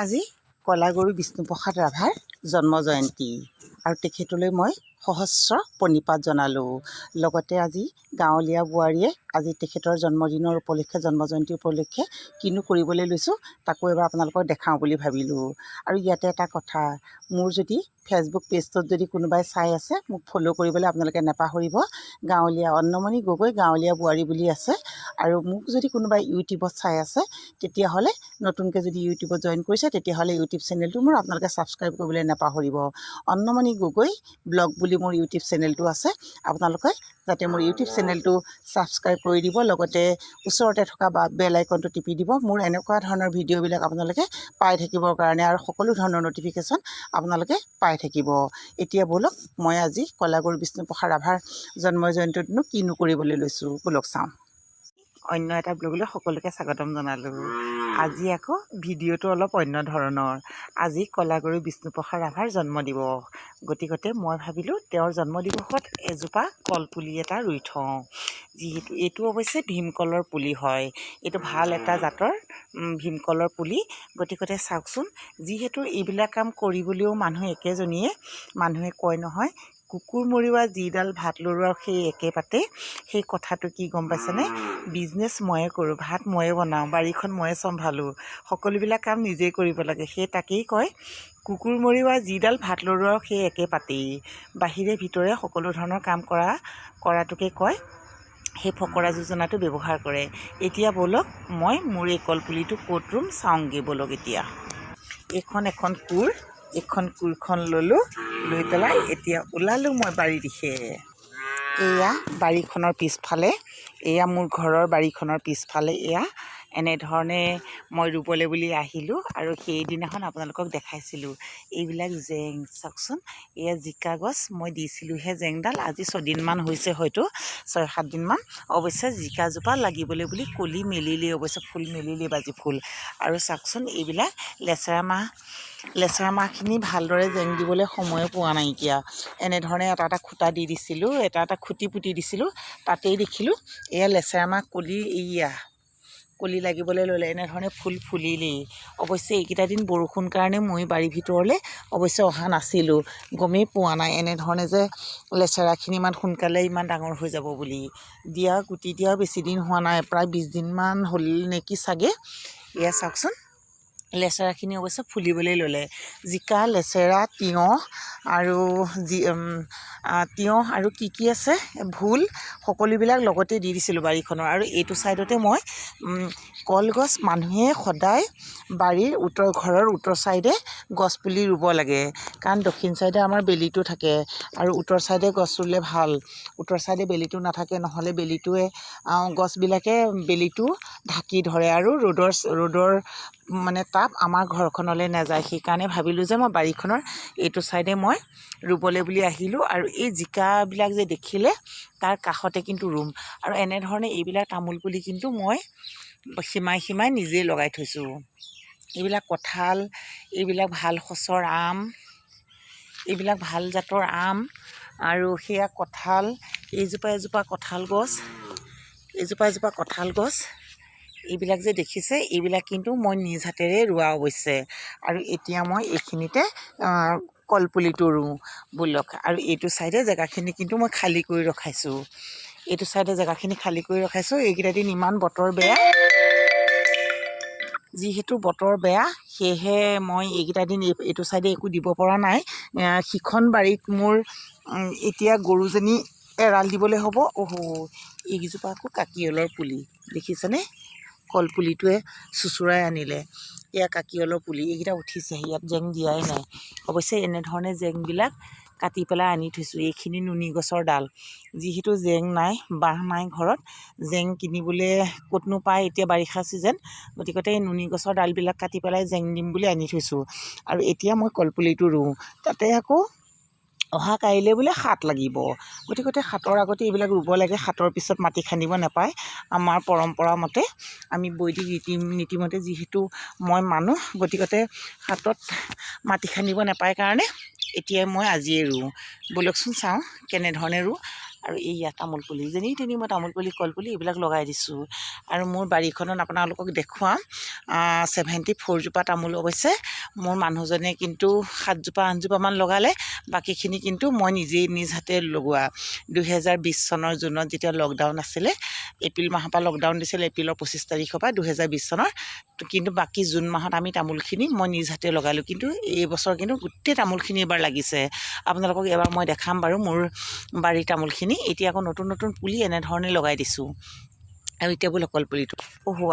আজি কলাগুৰু বিষ্ণুপ্ৰসাদ ৰাভাৰ জন্ম জয়ন্তী আৰু তেখেতলৈ মই সহস্ৰ প্ৰণিপাত জনালোঁ। লগতে আজি গাঁৱলীয়া বোৱাৰীয়ে আজি তেখেতৰ জন্মদিনৰ উপলক্ষে জন্ম জয়ন্তী উপলক্ষে কিনো কৰিবলৈ লৈছোঁ তাকো এবাৰ আপোনালোকক দেখাওঁ বুলি ভাবিলোঁ। আৰু ইয়াতে এটা কথা, মোৰ যদি ফেচবুক পেজটোত যদি কোনোবাই চাই আছে মোক ফ'ল' কৰিবলৈ আপোনালোকে নেপাহৰিব। গাঁৱলীয়া অন্নমণি গগৈ গাঁৱলীয়া বোৱাৰী বুলি আছে। আৰু মোক যদি কোনোবাই ইউটিউবত চাই আছে তেতিয়াহ'লে নতুনকৈ যদি ইউটিউবত জইন কৰিছে তেতিয়াহ'লে ইউটিউব চেনেলটো মোৰ আপোনালোকে ছাবস্ক্ৰাইব কৰিবলৈ নাপাহৰিব। অন্নমণি গগৈ ব্লগ বুলি মোৰ ইউটিউব চেনেলটো আছে, আপোনালোকে যাতে মোৰ ইউটিউব চেনেলটো ছাবস্ক্ৰাইব কৰি দিব, লগতে ওচৰতে থকা বেল আইকনটো টিপি দিব। মোৰ এনেকুৱা ধৰণৰ ভিডিঅ'বিলাক আপোনালোকে পাই থাকিবৰ কাৰণে আৰু সকলো ধৰণৰ ন'টিফিকেশ্যন আপোনালোকে পাই থাকিব। এতিয়া ব'লক মই আজি কলাগুৰু বিষ্ণুপ্ৰসাদ ৰাভাৰ জন্ম জয়ন্তীতনো কিনো কৰিবলৈ লৈছোঁ ব'লক চাওঁ। অন্য এটা ব্লগলৈ সকলোকে স্বাগতম জনালোঁ। আজি আকৌ ভিডিঅ'টো অলপ অন্য ধৰণৰ। আজি কলাগুৰু বিষ্ণুপ্ৰসাদ ৰাভাৰ জন্মদিৱস, গতিকতে মই ভাবিলোঁ তেওঁৰ জন্মদিৱসত এজোপা কলপুলি এটা ৰুই থওঁ। যিহেতু এইটো অৱশ্যে ভীমকলৰ পুলি হয়, এইটো ভাল এটা জাতৰ ভীমকলৰ পুলি। গতিকতে চাওকচোন, যিহেতু এইবিলাক কাম কৰিবলৈও মানুহ একেজনীয়ে, মানুহে কয় নহয় কুকুৰ মৰিওৱা যিডাল ভাত লৰোৱা সেই একে পাতে। সেই কথাটো কি গম পাইছেনে? বিজনেছ ময়ে কৰোঁ, ভাত ময়ে বনাওঁ, বাৰীখন ময়ে চম্ভালোঁ, সকলোবিলাক কাম নিজেই কৰিব লাগে। সেই তাকেই কয় কুকুৰ মৰিওৱা যিডাল ভাত লৰোৱা সেই একে পাতেই। বাহিৰে ভিতৰে সকলো ধৰণৰ কাম কৰাটোকে কয়। সেই ফকৰা যোজনাটো ব্যৱহাৰ কৰে। এতিয়া ব'লক মই মোৰ এই কলপুলিটো ক'ত ৰুম চাওঁগৈ ব'লক। এতিয়া এখন কোৰ, এইখন কোৰখন ল'লোঁ, লৈ পেলাই এতিয়া ওলালোঁ মই বাৰীৰ দিশে। এয়া বাৰীখনৰ পিছফালে, এয়া মোৰ ঘৰৰ বাৰীখনৰ পিছফালে এয়া এনেধৰণে মই ৰুবলৈ বুলি আহিলোঁ। আৰু সেইদিনাখন আপোনালোকক দেখাইছিলোঁ এইবিলাক জেং, চাওকচোন এয়া জিকা গছ মই দিছিলোঁহে জেংডাল, আজি 6 দিনমান হৈছে, হয়তো 6-7 দিনমান। অৱশ্যে জিকাজোপা লাগিবলৈ বুলি কলি মেলিলেই, অৱশ্যে ফুল মেলিলেই বাজি ফুল। আৰু চাওকচোন এইবিলাক লেচেৰা মাহখিনি ভালদৰে জেং দিবলৈ সময়ে পোৱা নাইকিয়া। এনেধৰণে এটা খুঁটা দি দিছিলোঁ, এটা খুঁটি পুতি দিছিলোঁ, তাতেই দেখিলোঁ এয়া লেচেৰা মাহ কলি লাগিবলৈ ল'লে। এনেধৰণে ফুল ফুলিলেই। অৱশ্যে এইকেইটা দিন বৰষুণ কাৰণে মই বাৰীৰ ভিতৰলৈ অৱশ্যে অহা নাছিলোঁ, গমেই পোৱা নাই এনেধৰণে যে লেচেৰাখিনি ইমান সোনকালে ইমান ডাঙৰ হৈ যাব বুলি। গুটি দিয়া বেছি দিন হোৱা নাই, প্ৰায় 20 দিনমান হ'ল নেকি চাগে। এয়া চাওকচোন লেচেৰাখিনি অৱশ্যে ফুলিবলৈ ল'লে। জিকা, লেচেৰা, তিয়ঁহ আৰু কি আছে, ভোল, সকলোবিলাক লগতে দি দিছিলোঁ বাৰীখনৰ। আৰু এইটো ছাইডতে মই কলগছ, মানুহে সদায় বাৰীৰ ঘৰৰ উত্তৰ ছাইডে গছপুলি ৰুব লাগে, কাৰণ দক্ষিণ ছাইডে আমাৰ বেলিটো থাকে আৰু উত্তৰ ছাইডে গছ ৰুলে ভাল। উত্তৰ ছাইডে বেলিটো নাথাকে, নহ'লে বেলিটোৱে গছবিলাকে বেলিটো ঢাকি ধৰে আৰু ৰ'দৰ মানে তাপ আমাৰ ঘৰখনলৈ নাযায়। সেইকাৰণে ভাবিলোঁ যে মই বাৰীখনৰ এইটো ছাইডে মই ৰুবলৈ বুলি আহিলোঁ। আৰু এই জিকাবিলাক যে দেখিলে তাৰ কাষতে কিন্তু ৰুম। আৰু এনেধৰণে এইবিলাক তামোল পুলি কিন্তু মই সীমাই নিজেই লগাই থৈছোঁ। এইবিলাক কঁঠাল, এইবিলাক ভাল সঁচৰ আম, এইবিলাক ভাল জাতৰ আম। আৰু সেয়া কঁঠাল, এজোপা কঁঠাল গছ, এইবিলাক যে দেখিছে এইবিলাক কিন্তু মই নিজ হাতেৰে ৰোৱা অৱশ্যে। আৰু এতিয়া মই এইখিনিতে কলপুলিটো ৰুওঁ ব'লক। আৰু এইটো ছাইডে জেগাখিনি কিন্তু মই খালী কৰি ৰখাইছোঁ, এইকেইটা দিন ইমান বতৰ বেয়া, যিহেতু বতৰ বেয়া সেয়েহে মই এইকেইটা দিন এইটো ছাইডে একো দিব পৰা নাই। সিখন বাৰীত মোৰ এতিয়া গৰুজনী এৰাল দিবলৈ হ'ব। এইকেইজোপা আকৌ কাকিয়লৰ পুলি দেখিছেনে? কলপুলিটোৱে চুচুৰাই আনিলে। এয়া কাকিয়লৰ পুলি, এইকেইটা উঠিছেহে, ইয়াত জেং দিয়াই নাই। অৱশ্যে এনেধৰণে জেংবিলাক কাটি পেলাই আনি থৈছোঁ। এইখিনি নুনি গছৰ ডাল, যিহেতু জেং নাই, বাঁহ নাই ঘৰত, জেং কিনিবলৈ ক'তনো পায় এতিয়া বাৰিষা ছিজন। গতিকতে এই নুনি গছৰ ডালবিলাক কাটি পেলাই জেং দিম বুলি আনি থৈছোঁ। আৰু এতিয়া মই কলপুলিটো ৰুওঁ। তাতে আকৌ অহা কাইলৈ বোলে সাত লাগিব, গতিকতে সাতৰ আগতে এইবিলাক ৰুব লাগে। সাতৰ পিছত মাটি খান্দিব নাপায়, আমাৰ পৰম্পৰা মতে, আমি বৈদিক নীতিমতে যিহেতু মই মানুহ, গতিকতে সাতত মাটি খান্দিব নাপায় কাৰণে এতিয়াই মই আজিয়ে ৰুওঁ। ব'লকচোন চাওঁ কেনেধৰণে ৰুওঁ। আৰু এইয়া তামোল পুলি যেনি তেনি মই তামোল পুলি কলপুলি এইবিলাক লগাই দিছোঁ। আৰু মোৰ বাৰীখনত আপোনালোকক দেখুৱাম 74 জোপা তামোল অৱশ্যে মোৰ মানুহজনে কিন্তু 7 জোপা 8 জোপামান লগালে, বাকীখিনি কিন্তু মই নিজ হাতে লগোৱা। 2020 চনৰ জুনত যেতিয়া লকডাউন আছিলে, এপ্ৰিল মাহৰ পৰা লকডাউন দিছিলে, এপ্ৰিলৰ 25 তাৰিখৰ পৰা 2020 চনৰ, কিন্তু বাকী জুন মাহত আমি তামোলখিনি মই নিজ হাতে লগালোঁ। কিন্তু এইবছৰ কিন্তু গোটেই তামোলখিনি এবাৰ লাগিছে। আপোনালোকক এবাৰ মই দেখাম বাৰু মোৰ বাৰীৰ তামোলখিনি। এতিয়া আকৌ নতুন নতুন পুলি এনেধৰণে লগাই দিছোঁ। আৰু এতিয়া বোলে কলপুলিটো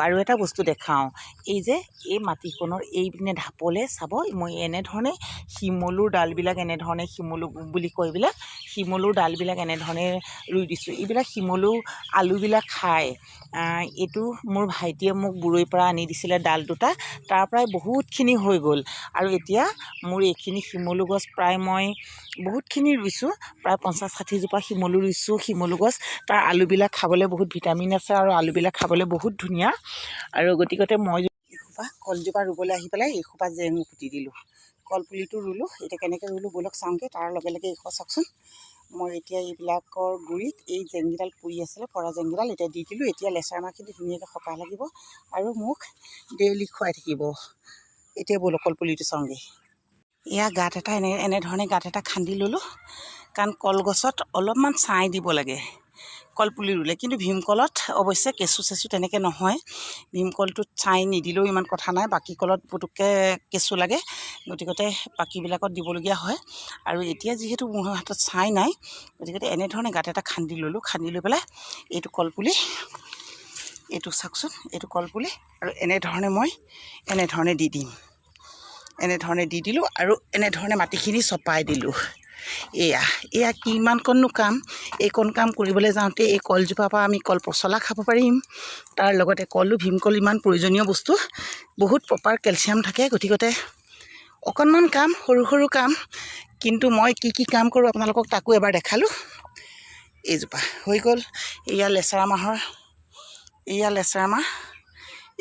আৰু এটা বস্তু দেখাওঁ। এই যে এই মাটিকণৰ এইপিনে ঢাপলে চাব, মই এনেধৰণে শিমলুৰ ডালবিলাক এনেধৰণে, শিমলু বুলি কয় এইবিলাক, শিমলুৰ ডালবিলাক এনেধৰণে ৰুই দিছোঁ। এইবিলাক শিমলু আলুবিলাক খায়। এইটো মোৰ ভাইটিয়ে মোক বুৰৈৰ পৰা আনি দিছিলে ডাল দুটা, তাৰ পৰাই বহুতখিনি হৈ গ'ল। আৰু এতিয়া মোৰ এইখিনি শিমলু গছ প্ৰায় মই বহুতখিনি ৰুইছোঁ, প্ৰায় 50-60 জোপা শিমলু ৰুইছোঁ। শিমলু গছ, তাৰ আলুবিলাক খাবলৈ বহুত ভিটামিন আছে আৰু আলুবিলাক খাবলৈ বহুত ধুনীয়া। আৰু গতিকতে মই এইসোপা কলজোপা ৰুবলৈ আহি পেলাই এইসোপা জেঙো পুতি দিলোঁ, কলপুলিটো ৰুলোঁ। এতিয়া কেনেকৈ ৰুলোঁ ব'লক চাওঁগৈ। তাৰ লগে লগে এইসোপা চাওকচোন, মই এতিয়া এইবিলাকৰ গুৰিত এই জেংকেইডাল পৰি আছিলে, পৰা জেংকেইডাল এতিয়া দি দিলোঁ। এতিয়া লেচেৰা মাহখিনি ধুনীয়াকৈ সপাহ লাগিব আৰু মোক ডেইলি খুৱাই থাকিব। এতিয়া ব'লক কলপুলিটো চাওঁগৈ। এয়া গাঁত এটা এনেধৰণে গাঁত এটা খান্দি ল'লোঁ, কাৰণ কলগছত অলপমান ছাই দিব লাগে কলপুলি ৰুলে। কিন্তু ভীমকলত অৱশ্যে কেঁচু চেঁচু তেনেকৈ নহয়। ভীমকলটোত ছাই নিদিলেও ইমান কথা নাই, বাকী কলত পুটুককৈ কেঁচু লাগে, গতিকতে বাকীবিলাকত দিবলগীয়া হয়। আৰু এতিয়া যিহেতু মোৰ হাতত ছাই নাই, গতিকে এনেধৰণে গাঁত এটা খান্দি ল'লোঁ। খান্দি লৈ পেলাই এইটো কলপুলি, এইটো চাওকচোন, এইটো কলপুলি, আৰু এনেধৰণে দি দিম। এনেধৰণে দি দিলোঁ আৰু এনেধৰণে মাটিখিনি চপাই দিলোঁ। এয়া কিমানকণনো কাম। এইকণ কাম কৰিবলৈ যাওঁতে এই কলজোপাৰ পৰা আমি কল পচলা খাব পাৰিম। তাৰ লগতে কলো, ভীমকল ইমান প্ৰয়োজনীয় বস্তু, বহুত প্ৰপাৰ কেলছিয়াম থাকে। গতিকতে অকণমান কাম, সৰু সৰু কাম, কিন্তু মই কি কাম কৰোঁ আপোনালোকক তাকো এবাৰ দেখালোঁ। এইজোপা হৈ গ'ল। এয়া লেচেৰা মাহ,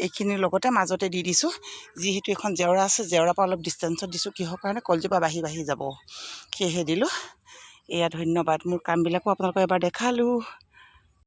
এইখিনিৰ লগতে মাজতে দি দিছোঁ। যিহেতু এখন জেওৰা আছে, জেওৰাৰ পৰা অলপ ডিষ্টেঞ্চত দিছোঁ, কিহৰ কাৰণে কলজোপা বাঢ়ি যাব, সেয়েহে দিলোঁ। এয়া ধন্যবাদ। মোৰ কামবিলাকো আপোনালোকক এবাৰ দেখালোঁ।